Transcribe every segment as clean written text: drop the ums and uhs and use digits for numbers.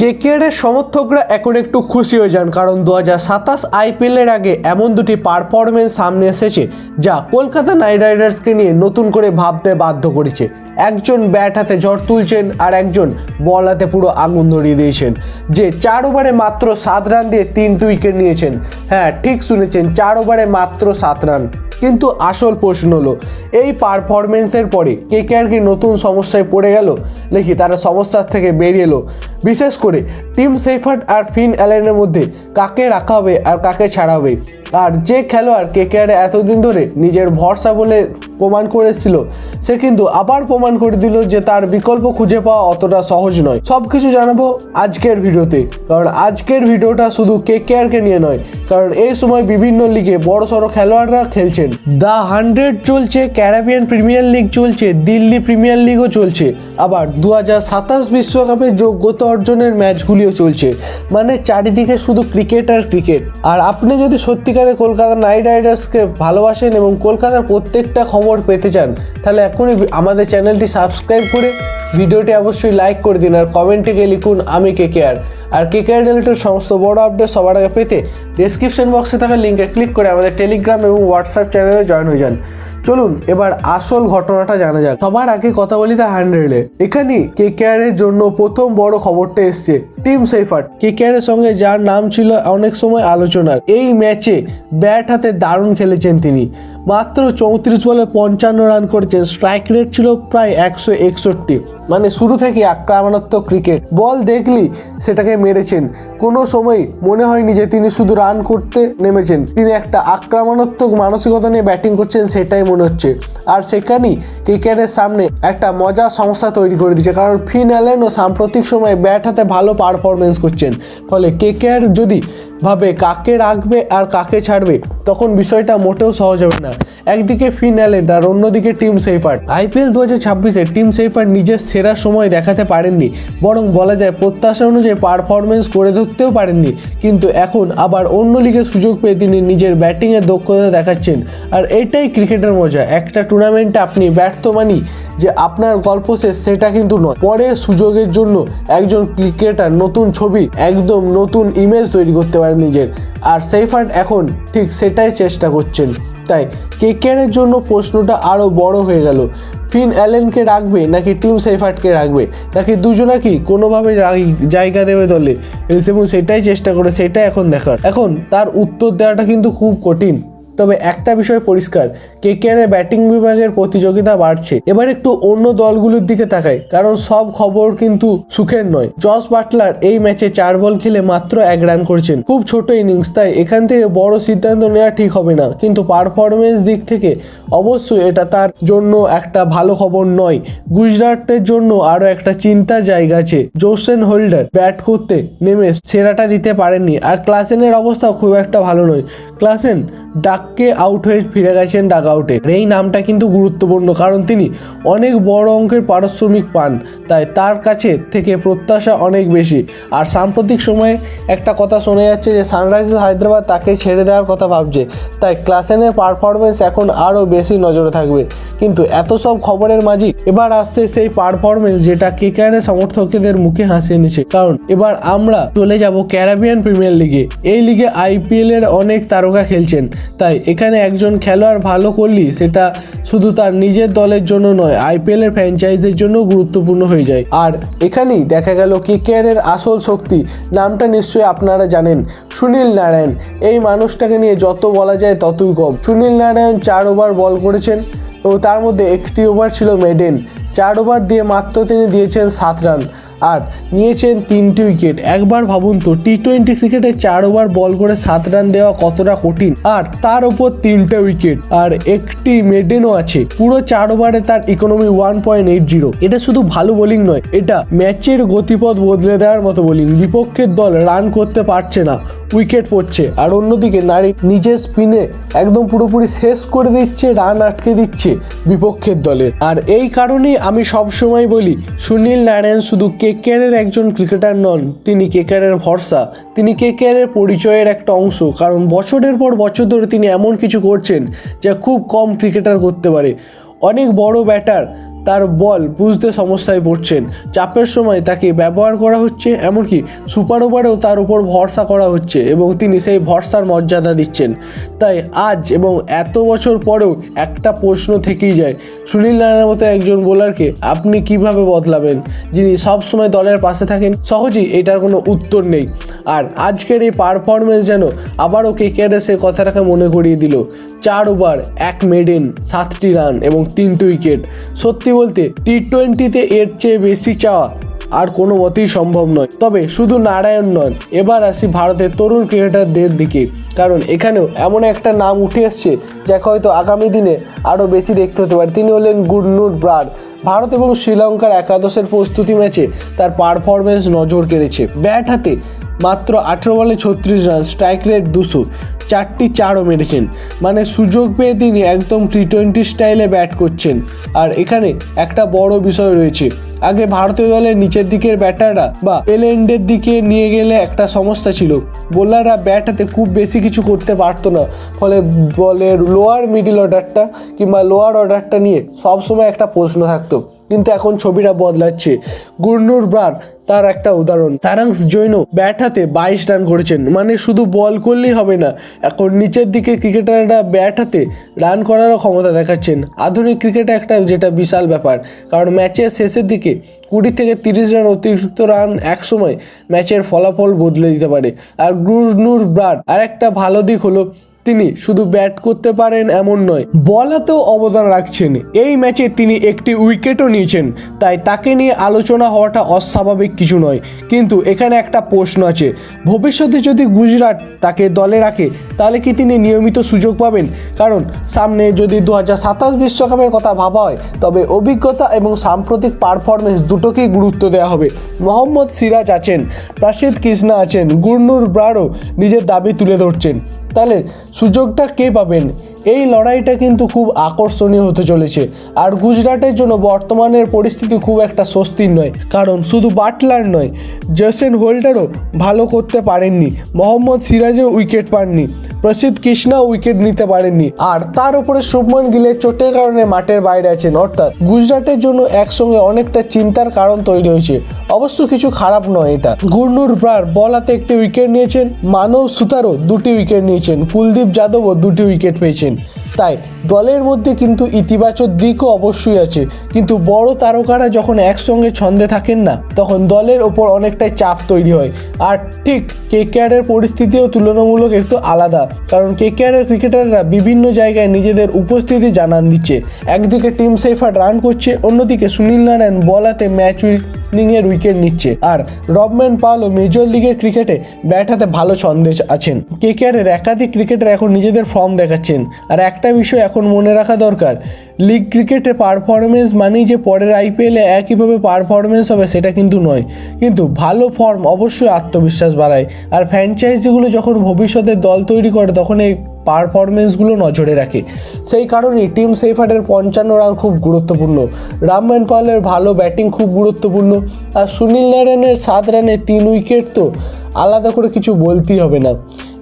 কেকেআরের সমর্থকরা এখন একটু খুশি হয়ে যান, কারণ 2027 আইপিএলের আগে এমন দুটি পারফরমেন্স সামনে এসেছে যা কলকাতা নাইট রাইডার্সকে নিয়ে নতুন করে ভাবতে বাধ্য করেছে। একজন ব্যাট হাতে ঝড় তুলছেন আর একজন বল হাতে পুরো আগুন ধরিয়ে দিয়েছেন, যে 4 ওভারে মাত্র 7 রান দিয়ে 3টি উইকেট নিয়েছেন। হ্যাঁ, ঠিক শুনেছেন, 4 ওভারে মাত্র 7 রান। কিন্তু আসল প্রশ্ন হলো, এই পারফরমেন্সের পরে কেকেআর কি নতুন সমস্যায় পড়ে গেল, নাকি তারা সমস্যার থেকে বেরিয়ে এলো? বিশেষ করে টিম সেফার্ট আর ফিন অ্যালেনের মধ্যে কাকে রাখা হবে আর কাকে ছাড়া হবে? আর যে খেলোয়াড় কেকেআরে এতদিন ধরে নিজের ভরসা বলে প্রমাণ করে এসেছিল, সে কিন্তু আবার প্রমাণ করে দিল যে তার বিকল্প খুঁজে পাওয়া অতটা সহজ নয়। সব কিছু জানাবো আজকের ভিডিওতে, কারণ আজকের ভিডিওটা শুধু কেকেআরকে নিয়ে নয়, কারণ এই সময় বিভিন্ন লিগে বড় সড়ো খেলোয়াড়রা খেলছেন। দ্য 100 চলছে, ক্যারিবিয়ান প্রিমিয়ার লিগ চলছে, দিল্লি প্রিমিয়ার লিগও চলছে, আবার 2027 বিশ্বকাপে যোগ্যতা অর্জনের ম্যাচগুলিও চলছে। মানে চারিদিকে শুধু ক্রিকেট আর ক্রিকেট। আর আপনি যদি সত্যিকারে কলকাতা নাইট রাইডার্সকে ভালোবাসেন এবং কলকাতার প্রত্যেকটা খবর পেতে চান, তাহলে এখনই আমাদের চ্যানেলটি সাবস্ক্রাইব করে ভিডিওটি অবশ্যই লাইক করে দিন আর কমেন্টে গিয়ে লিখুন আমি কেকেআর। আর কেকেআর রিলেটেড সমস্ত বড় আপডেট সবার আগে পেতে ডেসক্রিপশন বক্সে থাকা লিঙ্কে ক্লিক করে আমাদের টেলিগ্রাম এবং হোয়াটসঅ্যাপ চ্যানেলে জয়েন হয়ে যান। চলুন এবার আসল ঘটনাটা জানা যাক। সবার আগে কথা বলি দ্য 100-এ। এখানে কেকেআরের জন্য প্রথম বড় খবরটা এসছে টিম সেফার্ট, কেকেআরের সঙ্গে যার নাম ছিল অনেক সময় আলোচনার। এই ম্যাচে ব্যাট হাতে দারুণ খেলেছেন তিনি। মাত্র 34 বলে 55 রান করেছেন, স্ট্রাইক রেট ছিল প্রায় 161। মানে শুরু থেকে আক্রমণাত্মক ক্রিকেট, বল দেখলি সেটাকে মেরেছেন। কোনো সময় মনে হয়নি যে তিনি শুধু রান করতে নেমেছেন, তিনি একটা আক্রমণাত্মক মানসিকতা নিয়ে ব্যাটিং করছেন, সেটাই মনে হচ্ছে। আর সেখানেই কেকেআরের সামনে একটা মজার সমস্যা তৈরি করে দিচ্ছে, কারণ ফিন অ্যালেনও সাম্প্রতিক সময়ে ব্যাট হাতে ভালো পারফরমেন্স করছেন। ফলে কেকেআর যদি ভাবে কাকে রাখবে আর কাকে ছাড়বে, তখন বিষয়টা মোটেও সহজ হবে না। একদিকে ফিন অ্যালেন আর অন্যদিকে টিম সেফার্ট। আইপিএল 2026-এ টিম সেফার্ট নিজের সেরা সময় দেখাতে পারেননি, বরং বলা যায় প্রত্যাশা অনুযায়ী পারফরমেন্স করে ধরতেও পারেননি। কিন্তু এখন আবার অন্য লিগে সুযোগ পেয়ে তিনি নিজের ব্যাটিংয়ের দক্ষতা দেখাচ্ছেন। আর এটাই ক্রিকেটের মজা। একটা টুর্নামেন্টে আপনি ব্যর্থ মানি যে আপনার গল্প শেষ, সেটা কিন্তু নয়। পরে সুযোগের জন্য একজন ক্রিকেটার নতুন ছবি, একদম নতুন ইমেজ তৈরি করতে পারে নিজের। আর সেফার্ট এখন ঠিক সেটাই চেষ্টা করছেন। তাই কেকেআরের জন্য প্রশ্নটা আরও বড় হয়ে গেল, ফিন অ্যালেনকে রাখবে নাকি টিম সেফার্টকে রাখবে, নাকি দুজনাকেই কোনোভাবে জায়গা দেবে দলে, এবং সেটাই চেষ্টা করে, সেটাই এখন দেখার। এখন তার উত্তর দেওয়াটা কিন্তু খুব কঠিন। তবে একটা বিষয় পরিষ্কার, কেকেআরের ব্যাটিং বিভাগের প্রতিযোগিতা বাড়ছে। এবার একটু অন্য দলগুলোর দিকে তাকাই, কারণ সব খবর কিন্তু সুখের নয়। জস বাটলার এই ম্যাচে 4 বল খেলে মাত্র 1 রান করেছেন, খুব ছোট ইনিংস, তাই এখান থেকে বড় সিদ্ধান্ত নেওয়া ঠিক হবে না। কিন্তু পারফরমেন্স দিক থেকে অবশ্যই এটা তার জন্য একটা ভালো খবর নয়। গুজরাটের জন্য আরও একটা চিন্তার জায়গা আছে। জোসেন হোল্ডার ব্যাট করতে নেমে সেরাটা দিতে পারেননি, আর ক্লাসেনের অবস্থা খুব একটা ভালো নয়। ক্লাসেন ডাককে আউট হয়ে ফিরে গেছেন ডাক আউটে। এই নামটা কিন্তু গুরুত্বপূর্ণ, কারণ তিনি অনেক বড় অঙ্কের পারিশ্রমিক পান, তাই তার কাছে থেকে প্রত্যাশা অনেক বেশি। আর সাম্প্রতিক সময়ে একটা কথা শোনা যাচ্ছে যে সানরাইজার্স হায়দ্রাবাদ তাকে ছেড়ে দেওয়ার কথা ভাবছে, তাই ক্লাসেনের পারফরমেন্স এখন আরও বেশি নজরে থাকবে। কিন্তু এত সব খবরের মাঝে এবার আসছে সেই পারফরমেন্স যেটা কেকেআরের সমর্থকদের মুখে হাসি এনেছে। কারণ এবার আমরা চলে যাব ক্যারিবিয়ান প্রিমিয়ার লিগে। এই লিগে আইপিএল এর অনেক তারকা খেলছেন, তাই এখানে একজন খেলোয়াড় ভালো করলি সেটা শুধু তার নিজের দলের জন্য নয়, আইপিএল এর ফ্র্যাঞ্চাইজের জন্য গুরুত্বপূর্ণ হয়ে যায়। আর এখানেই দেখা গেল কেকেআরের আসল শক্তি। নামটা নিশ্চয়ই আপনারা জানেন, সুনীল নারায়ণ। এই মানুষটাকে নিয়ে যত বলা যায় ততই কম। সুনীল নারায়ণ 4 ওভার বল করেছেন এবং তার মধ্যে একটি ওভার ছিল মেডেন। 4 ওভার দিয়ে মাত্র তিনি দিয়েছেন 7 রান আর নিয়েছেন 3টি উইকেট। একবার ভাবুন তো, টি-20 ক্রিকেটে 4 ওভার বল করে 7 রান দেওয়া কতটা কঠিন, আর তার উপর 3টে উইকেট আর একটি মেডেনও আছে। পুরো 4 ওভারে তার ইকোনমি 1.80। এটা শুধু ভালো বোলিং নয়, এটা ম্যাচের গতিপথ বদলে দেওয়ার মতো বোলিং। বিপক্ষের দল রান করতে পারছে না, উইকেট পড়ছে, আর অন্যদিকে নারী নিজের স্পিনে একদম পুরোপুরি শেষ করে দিচ্ছে, রান আটকে দিচ্ছে বিপক্ষের দলের। আর এই কারণেই আমি সবসময় বলি, সুনীল নারায়ণ শুধু কেকেআরের একজন ক্রিকেটার নন, তিনি কেকেআরের ভরসা, তিনি কেকেআরের পরিচয়ের একটা অংশ। কারণ বছরের পর বছর ধরে তিনি এমন কিছু করছেন যা খুব কম ক্রিকেটার করতে পারে। অনেক বড় ব্যাটার তার বল বুঝতে সমস্যায় পড়ছেন। চাপের সময় তাকে ব্যবহার করা হচ্ছে, এমনকি সুপার ওভারেও তার উপর ভরসা করা হচ্ছে এবং তিনি সেই ভরসার মর্যাদা দিচ্ছেন। তাই আজ এবং এত বছর পরেও একটা প্রশ্ন থেকেই যায়, সুনীল নারায়ণের মতো একজন বোলারকে আপনি কিভাবে বদলাবেন, যিনি সবসময় দলের পাশে থাকেন? সহজেই এটার কোনো উত্তর নেই। আর আজকের এই পারফরমেন্স যেন আবারও কেকেআরের সে কথাটাকে মনে করিয়ে দিল। 4 ওভার 1 মেডেন, 7টি রান এবং 3টি উইকেট। সত্যি বলতে টি-20তে এর চেয়ে বেশি চাওয়া আর কোনো মতেই সম্ভব নয়। তবে শুধু নারায়ণ নন, এবার আসি ভারতের তরুণ ক্রিকেটারদের দিকে, কারণ এখানেও এমন একটা নাম উঠে এসছে যাকে হয়তো আগামী দিনে আরও বেশি দেখতে হতে পারে। তিনি হলেন গুরনুর ব্রাড। ভারত এবং শ্রীলঙ্কার একাদশের প্রস্তুতি ম্যাচে তার পারফরমেন্স নজর কেড়েছে। ব্যাট হাতে মাত্র 18 বলে 36 রান, স্ট্রাইক রেট 200, 4টি চারও মেরেছেন। মানে সুযোগ পেয়ে তিনি একদম টি-20 স্টাইলে ব্যাট করছেন। আর এখানে একটা বড় বিষয় রয়েছে, আগে ভারতীয় দলের নিচের দিকের ব্যাটাররা বা টেল এন্ডের দিকে নিয়ে গেলে একটা সমস্যা ছিল, বোলাররা ব্যাট হাতে খুব বেশি কিছু করতে পারতো না, ফলে বলের লোয়ার মিডল অর্ডারটা কিংবা লোয়ার অর্ডারটা নিয়ে সবসময় একটা প্রশ্ন থাকতো। কিন্তু এখন ছবিটা বদলাচ্ছে। গুরনুর ব্রাড তার একটা উদাহরণ। সারাংশ জৈন ব্যাট হাতে 22 রান করেছেন। মানে শুধু বল করলেই হবে না, এখন নিচের দিকে ক্রিকেটাররা ব্যাট হাতে রান করারও ক্ষমতা দেখাচ্ছেন। আধুনিক ক্রিকেটে একটা যেটা বিশাল ব্যাপার, কারণ ম্যাচের শেষের দিকে 20 থেকে 30 রান অতিরিক্ত রান একসময় ম্যাচের ফলাফল বদলে দিতে পারে। আর গুরনুর ব্রাড আর একটা ভালো দিক হলো তিনি শুধু ব্যাট করতে পারেন এমন নয়, বল হাতেও অবদান রাখছেন। এই ম্যাচে তিনি একটি উইকেটও নিয়েছেন, তাই তাকে নিয়ে আলোচনা হওয়াটা অস্বাভাবিক কিছু নয়। কিন্তু এখানে একটা প্রশ্ন আছে, ভবিষ্যতে যদি গুজরাট তাকে দলে রাখে তাহলে কি তিনি নিয়মিত সুযোগ পাবেন? কারণ সামনে যদি 2027 বিশ্বকাপের কথা ভাবা হয়, তবে অভিজ্ঞতা এবং সাম্প্রতিক পারফরমেন্স দুটোকেই গুরুত্ব দেওয়া হবে। মোহাম্মদ সিরাজ আছেন, প্রসিদ্ধ কৃষ্ণা আছেন, গুরনুর ব্রাডও নিজের দাবি তুলে ধরছেন। তাহলে সুযোগটা কে পাবেন? এই লড়াইটা কিন্তু খুব আকর্ষণীয় হতে চলেছে। আর গুজরাটের জন্য বর্তমানের পরিস্থিতি খুব একটা স্বস্তির নয়, কারণ শুধু বাটলার নয়, জেসন হোল্ডারও ভালো করতে পারেননি, মোহাম্মদ সিরাজও উইকেট পাননি, প্রসিদ্ধ কৃষ্ণাও উইকেট নিতে পারেননি, আর তার উপরে শুভমন গিলের চোটের কারণে মাঠের বাইরে আছেন। অর্থাৎ গুজরাটের জন্য একসঙ্গে অনেকটা চিন্তার কারণ তৈরি হয়েছে। অবশ্য কিছু খারাপ নয় এটা। গুরনুর ব্রাড বল হাতে একটি উইকেট নিয়েছেন, মানব সুতারও 2টি উইকেট নিয়েছেন, কুলদীপ যাদবও 2টি উইকেট পেয়েছেন। তাই দলের মধ্যে কিন্তু ইতিবাচক দিকও অবশ্যই আছে, কিন্তু বড় তারকারা যখন একসঙ্গে ছন্দে থাকেন না, তখন দলের ওপর অনেকটাই চাপ তৈরি হয়। আর ঠিক কেকেআরের পরিস্থিতিও তুলনামূলক একটু আলাদা, কারণ কেকেআরের ক্রিকেটাররা বিভিন্ন জায়গায় নিজেদের উপস্থিতি জানান দিচ্ছে। একদিকে টিম সেফার্ড রান করছে, অন্যদিকে সুনীল নারায়ণ বল হাতে ম্যাচ উইনিংয়ের উইকেট নিচ্ছে, আর রবম্যান পাওয়েলও মেজর লিগের ক্রিকেটে ব্যাট হাতে ভালো ছন্দে আছেন। কেকেআরের একাধিক ক্রিকেটার এখন নিজেদের ফর্ম দেখাচ্ছেন। আর একটা বিষয় এখন মনে রাখা দরকার, লিগ ক্রিকেটে পারফরমেন্স মানেই যে পরের আইপিএলে একইভাবে পারফরমেন্স হবে সেটা কিন্তু নয়, কিন্তু ভালো ফর্ম অবশ্যই আত্মবিশ্বাস বাড়ায়। আর ফ্র্যাঞ্চাইজিগুলো যখন ভবিষ্যতে দল তৈরি করে তখন এই পারফরমেন্সগুলো নজরে রাখে। সেই কারণেই টিম সেফার্ডের 55 রান খুব গুরুত্বপূর্ণ, রবম্যান পাওয়েলের ভালো ব্যাটিং খুব গুরুত্বপূর্ণ, আর সুনীল নারায়ণের 7 রানে 3 উইকেট তো আলাদা করে কিছু বলতেই হবে না।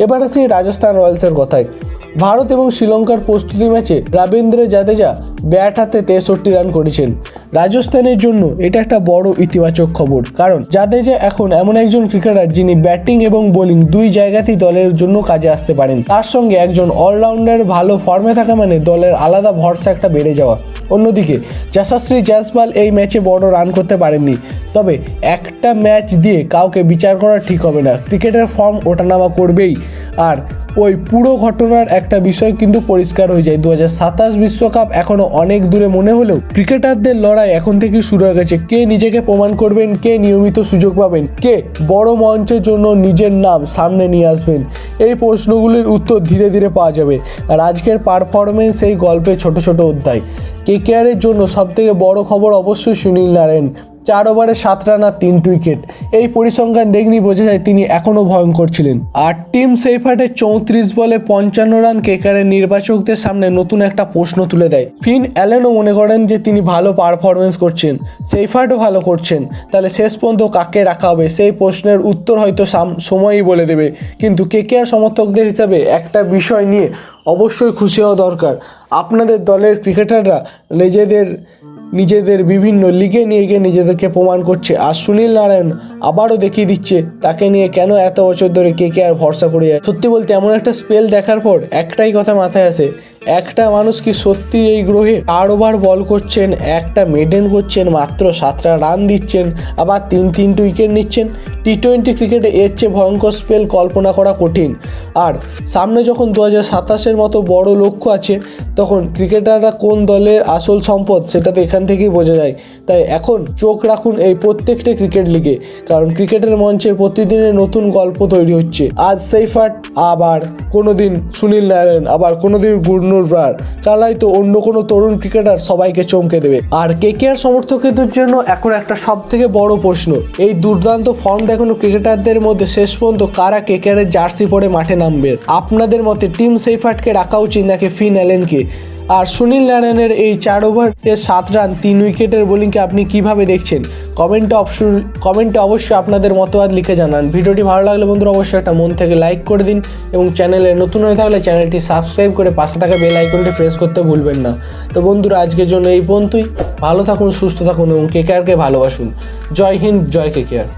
এবার আসি রাজস্থান রয়্যালসের কথায়। ভারত এবং শ্রীলঙ্কার প্রস্তুতি ম্যাচে রবীন্দ্র জাদেজা ব্যাট হাতে 63 রান করেছেন। রাজস্থানের জন্য এটা একটা বড় ইতিবাচক খবর, কারণ জাদেজা এখন এমন একজন ক্রিকেটার যিনি ব্যাটিং এবং বোলিং দুই জায়গাতেই দলের জন্য কাজে আসতে পারেন। তার সঙ্গে একজন অলরাউন্ডার ভালো ফর্মে থাকা মানে দলের আলাদা ভরসা একটা বেড়ে যাওয়া। অন্যদিকে যশস্বী জয়সওয়াল এই ম্যাচে বড় রান করতে পারেননি, তবে একটা ম্যাচ দিয়ে কাউকে বিচার করা ঠিক হবে না, ক্রিকেটের ফর্ম ওঠানামা করবেই। আর ওই পুরো ঘটনার একটা বিষয় কিন্তু পরিষ্কার হয়ে যায়, 2027 বিশ্বকাপ এখনও অনেক দূরে মনে হলেও ক্রিকেটারদের লড়াই এখন থেকেই শুরু হয়ে গেছে। কে নিজেকে প্রমাণ করবেন, কে নিয়মিত সুযোগ পাবেন, কে বড় মঞ্চের জন্য নিজের নাম সামনে নিয়ে আসবেন, এই প্রশ্নগুলির উত্তর ধীরে ধীরে পাওয়া যাবে। আর আজকের পারফরমেন্স এই গল্পের ছোট ছোট অধ্যায়। কেকেআরের জন্য সবথেকে বড় খবর অবশ্যই সুনীল নারায়ণ, 4 ওভারে 7 রান আর 3 উইকেট। এই পরিসংখ্যান দেখলেই বোঝা যায় তিনি এখনও ভয়ঙ্কর ছিলেন। আর টিম সেফার্ডের 34 বলে 55 রান কেকেআরের নির্বাচকদের সামনে নতুন একটা প্রশ্ন তুলে দেয়। ফিন অ্যালেনও মনে করেন যে তিনি ভালো পারফরমেন্স করছেন, সেফার্ডও ভালো করছেন, তাহলে শেষ পর্যন্ত কাকে রাখা হবে সেই প্রশ্নের উত্তর হয়তো সময়ই বলে দেবে। কিন্তু কেকেআর সমর্থকদের হিসাবে একটা বিষয় নিয়ে অবশ্যই খুশি হওয়া দরকার, আপনাদের দলের ক্রিকেটাররা নিজেদের নিজেদের বিভিন্ন লিগে নিয়ে গিয়ে নিজেদেরকে প্রমাণ করছে। আর সুনীল নারায়ণ আবারও দেখিয়ে দিচ্ছে তাকে নিয়ে কেন এত বছর ধরে KKR ভরসা করে যায়। সত্যি বলতে এমন একটা স্পেল দেখার পর একটাই কথা মাথায় আসে, একটা মানুষ কি সত্যি এই গ্রহে 4 ওভার বল করছেন, একটা মেডেন করছেন, মাত্র 7টা রান দিচ্ছেন, আবার 3 উইকেট নিচ্ছেন। T20 ক্রিকেটে এর চেয়ে ভয়ঙ্কর স্পেল কল্পনা করা কঠিন। আর সামনে যখন 2027-এর মতো বড় লক্ষ্য আছে, তখন ক্রিকেটাররা কোন দলের আসল সম্পদ সেটা তো এখান থেকেই বোঝা যায়। তাই এখন চোখ রাখুন এই প্রত্যেকটা ক্রিকেট লিগে, কারণ ক্রিকেটের মঞ্চে প্রতিদিনের নতুন গল্প তৈরি হচ্ছে। আজ সেইফাট, আবার কোনোদিন সুনীল নারায়ণ, আবার কোনোদিন গুরনুর ব্রার, কালাই তো অন্য কোনো তরুণ ক্রিকেটার সবাইকে চমকে দেবে। আর KKR সমর্থকদের জন্য এখন একটা সব থেকে বড় প্রশ্ন, এই দুর্দান্ত ফর্ম দেখানো ক্রিকেটারদের মধ্যে শেষ পর্যন্ত কারা KKR এর জার্সি পরে মাঠে নামবে? আপনাদের মতে টিম সেইফাটকে রাখা উচিত নাকি ফিন অ্যালেনকে? আর সুনীল নারায়ণের এই 4 ওভারে 7 রান 3 উইকেটের বোলিংকে আপনি কিভাবে দেখছেন? কমেন্টে অবশ্যই আপনাদের মতবাদ লিখে জানান। ভিডিওটি ভালো লাগলে বন্ধুরা অবশ্যই একটা মন থেকে লাইক করে দিন, এবং চ্যানেলে নতুন হয়ে থাকলে চ্যানেলটি সাবস্ক্রাইব করে পাশে থাকা বেল আইকনটি প্রেস করতে ভুলবেন না। তো বন্ধুরা আজকের জন্য এই পর্যন্তই। ভালো থাকুন, সুস্থ থাকুন এবং KKRকে ভালোবাসুন। জয় হিন্দ, জয় KKR।